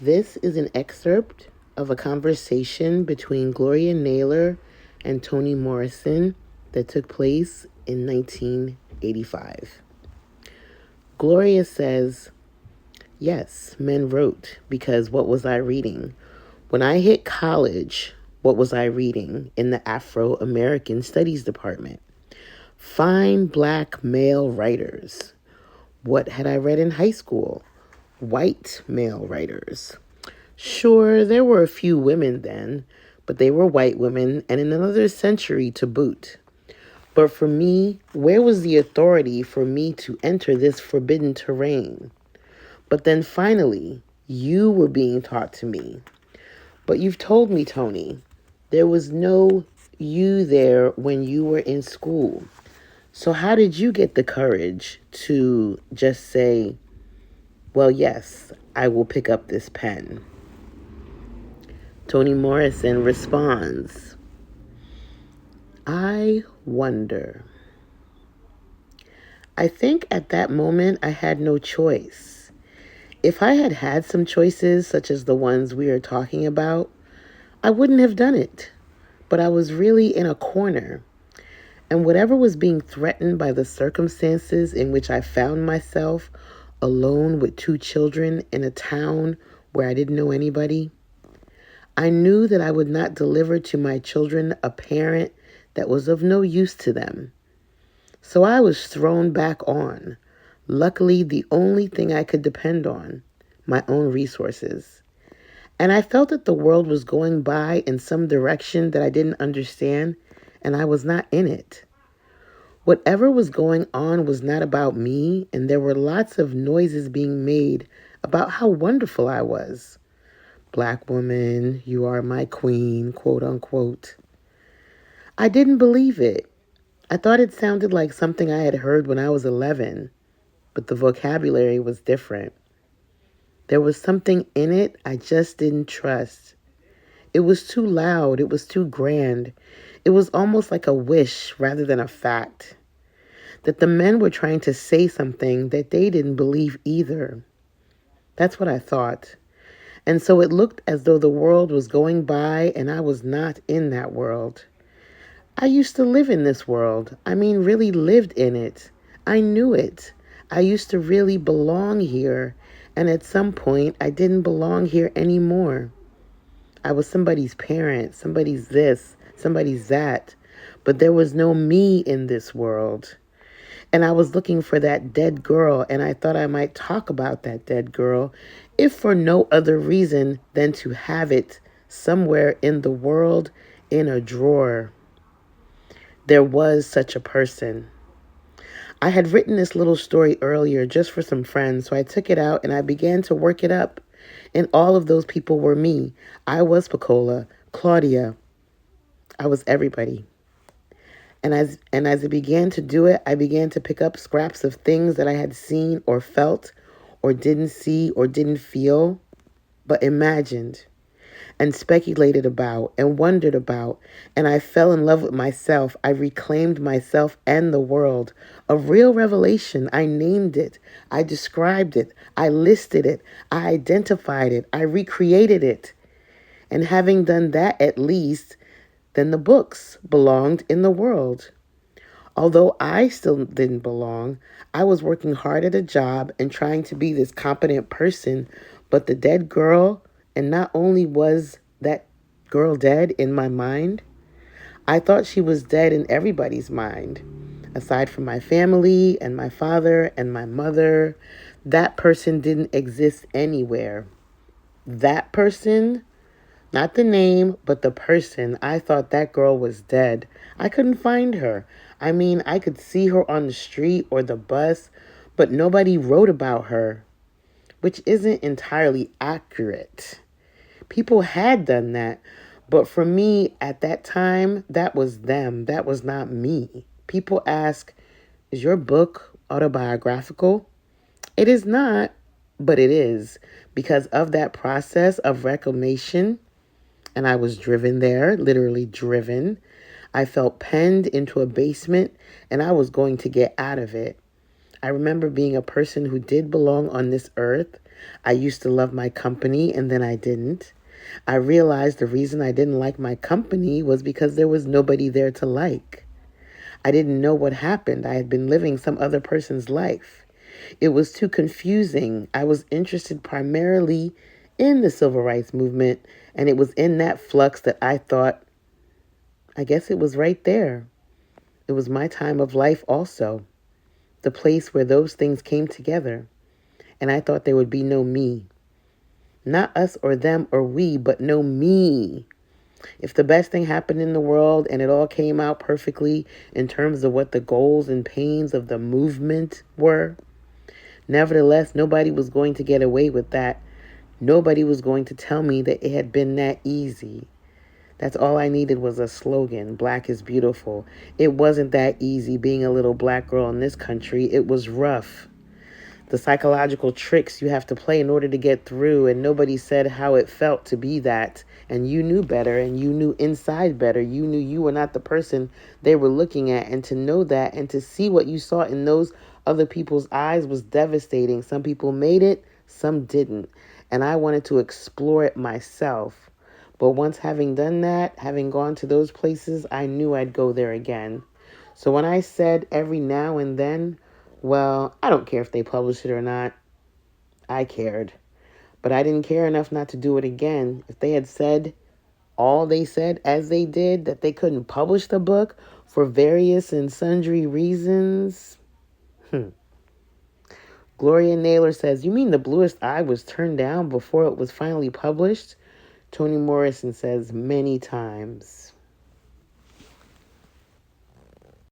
This is an excerpt of a conversation between Gloria Naylor and Toni Morrison that took place in 1985. Gloria says, "Yes, men wrote, because what was I reading? When I hit college, what was I reading in the Afro-American Studies department? Fine black male writers. What had I read in high school? White male writers. Sure, there were a few women then, but they were white women and in another century to boot. But for me, where was the authority for me to enter this forbidden terrain? But then finally, you were being taught to me. But you've told me, Toni, there was no you there when you were in school. So how did you get the courage to just say, well, yes, I will pick up this pen?" Toni Morrison responds, "I wonder. I think at that moment I had no choice. If I had had some choices, such as the ones we are talking about, I wouldn't have done it. But I was really in a corner. And whatever was being threatened by the circumstances in which I found myself, alone with two children in a town where I didn't know anybody, I knew that I would not deliver to my children a parent that was of no use to them. So I was thrown back on, luckily the only thing I could depend on, my own resources. And I felt that the world was going by in some direction that I didn't understand, and I was not in it. Whatever was going on was not about me, and there were lots of noises being made about how wonderful I was. Black woman, you are my queen, quote unquote. I didn't believe it. I thought it sounded like something I had heard when I was 11, but the vocabulary was different. There was something in it I just didn't trust. It was too loud. It was too grand. It was almost like a wish rather than a fact. That the men were trying to say something that they didn't believe either. That's what I thought. And so it looked as though the world was going by and I was not in that world. I used to live in this world. I mean, really lived in it. I knew it. I used to really belong here. And at some point, I didn't belong here anymore. I was somebody's parent, somebody's this, somebody's that. But there was no me in this world. And I was looking for that dead girl, and I thought I might talk about that dead girl, if for no other reason than to have it somewhere in the world in a drawer. There was such a person. I had written this little story earlier just for some friends, so I took it out and I began to work it up. And all of those people were me. I was Picola, Claudia. I was everybody. And as I began to do it, I began to pick up scraps of things that I had seen or felt or didn't see or didn't feel, but imagined and speculated about and wondered about. And I fell in love with myself. I reclaimed myself and the world. A real revelation. I named it. I described it. I listed it. I identified it. I recreated it. And having done that at least, then the books belonged in the world. Although I still didn't belong, I was working hard at a job and trying to be this competent person, but the dead girl, and not only was that girl dead in my mind, I thought she was dead in everybody's mind. Aside from my family and my father and my mother, that person didn't exist anywhere. That person, not the name, but the person. I thought that girl was dead. I couldn't find her. I mean, I could see her on the street or the bus, but nobody wrote about her, which isn't entirely accurate. People had done that, but for me at that time, that was them. That was not me. People ask, is your book autobiographical? It is not, but it is, because of that process of reclamation. And I was driven there, literally driven. I felt penned into a basement and I was going to get out of it. I remember being a person who did belong on this earth. I used to love my company and then I didn't. I realized the reason I didn't like my company was because there was nobody there to like. I didn't know what happened. I had been living some other person's life. It was too confusing. I was interested primarily in the civil rights movement, and it was in that flux that I thought, I guess it was right there. It was my time of life also, the place where those things came together, and I thought there would be no me. Not us or them or we, but no me. If the best thing happened in the world and it all came out perfectly in terms of what the goals and pains of the movement were, nevertheless, nobody was going to get away with that. Nobody was going to tell me that it had been that easy. That's all I needed was a slogan, Black is beautiful. It wasn't that easy being a little black girl in this country. It was rough. The psychological tricks you have to play in order to get through, and nobody said how it felt to be that. And you knew better, and you knew inside better. You knew you were not the person they were looking at, and to know that and to see what you saw in those other people's eyes was devastating. Some people made it, some didn't. And I wanted to explore it myself. But once having done that, having gone to those places, I knew I'd go there again. So when I said every now and then, well, I don't care if they publish it or not. I cared. But I didn't care enough not to do it again. If they had said all they said as they did, that they couldn't publish the book for various and sundry reasons. Gloria Naylor says, you mean The Bluest Eye was turned down before it was finally published? Toni Morrison says, many times.